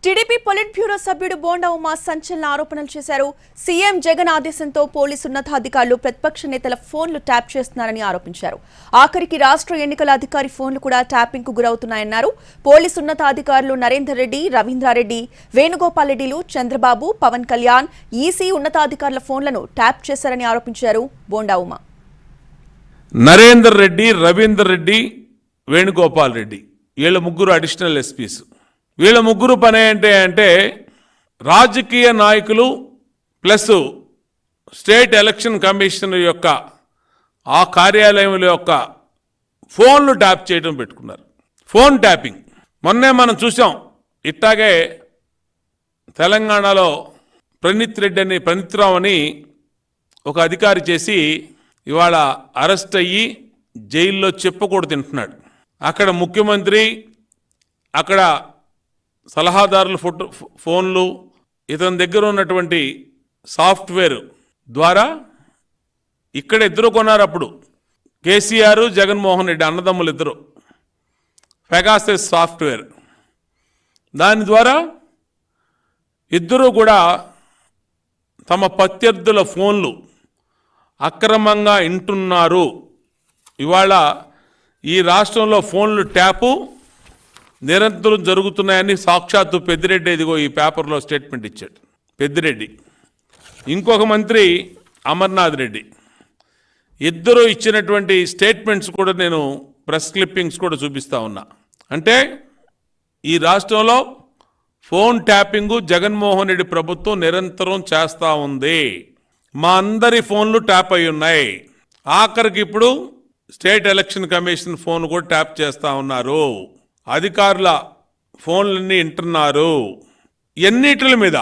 TDP polit bureau సభ్యుడు బోండా ఉమా సంచలన ఆరోపణలు చేశారు. సీఎం జగన్ ఆదేశంతో పోలీసు ఉన్నతాధికారులు ప్రతిపక్ష నేతల ఫోన్లు ట్యాప్ చేస్తున్నారని ఆరోపించారు. ఆఖరికి రాష్ట్ర ఎన్నికల అధికారి ఫోన్లు కూడా ట్యాపింగ్ కు గురవుతున్నాయన్నారు. పోలీసు ఉన్నతాధికారులు నరేందర్ రెడ్డి, రవీంద్రారెడ్డి, వేణుగోపాల్ రెడ్డిలు, చంద్రబాబు, పవన్ కళ్యాణ్, ఈసీ ఉన్నతాధికారుల ఫోన్లను ట్యాప్ చేశారని ఆరోపించారు బోండా ఉమా. నరేందర్ రెడ్డి, రవీందర్ రెడ్డి, వేణుగోపాల్ రెడ్డి వీళ్ళ ముగ్గురు అడిషనల్ ఎస్పీస్. వీళ్ళ ముగ్గురు పని ఏంటి అంటే రాజకీయ నాయకులు ప్లస్ స్టేట్ ఎలక్షన్ కమిషనర్ యొక్క ఆ కార్యాలయం యొక్క ఫోన్లు ట్యాప్ చేయడం పెట్టుకున్నారు. ఫోన్ ట్యాపింగ్ మొన్నే మనం చూసాం. ఇట్టాగే తెలంగాణలో ప్రణీత్రావు అని ఒక అధికారి చేసి ఇవాళ అరెస్ట్ అయ్యి జైల్లో చెప్పకూడదు తింటున్నాడు. అక్కడ ముఖ్యమంత్రి, అక్కడ సలహాదారుల ఫోన్లు, ఇతని దగ్గర ఉన్నటువంటి సాఫ్ట్వేర్ ద్వారా ఇక్కడ ఇద్దరు కొన్నారు. అప్పుడు కేసీఆర్, జగన్మోహన్ రెడ్డి అన్నదమ్ములు ఇద్దరు పెగాసస్ సాఫ్ట్వేర్, దాని ద్వారా ఇద్దరు కూడా తమ ప్రత్యర్థుల ఫోన్లు అక్రమంగా వింటున్నారు. ఇవాళ ఈ రాష్ట్రంలో ఫోన్లు ట్యాపు నిరంతరం జరుగుతున్నాయని సాక్షాత్తు పెద్దిరెడ్డి ఇదిగో ఈ పేపర్లో స్టేట్మెంట్ ఇచ్చాడు. పెద్దిరెడ్డి, ఇంకొక మంత్రి అమర్నాథ్ రెడ్డి ఇద్దరు ఇచ్చినటువంటి స్టేట్మెంట్స్ కూడా నేను ప్రెస్ క్లిప్పింగ్స్ కూడా చూపిస్తా ఉన్నా. అంటే ఈ రాష్ట్రంలో ఫోన్ ట్యాపింగు జగన్మోహన్ రెడ్డి ప్రభుత్వం నిరంతరం చేస్తూ ఉంది. మా అందరి ఫోన్లు ట్యాప్ అయి ఉన్నాయి. ఆఖరికి ఇప్పుడు స్టేట్ ఎలక్షన్ కమిషన్ ఫోన్ కూడా ట్యాప్ చేస్తూ ఉన్నారు. అధికారుల ఫోన్లన్నీ వింటున్నారు. ఎన్నిటి మీద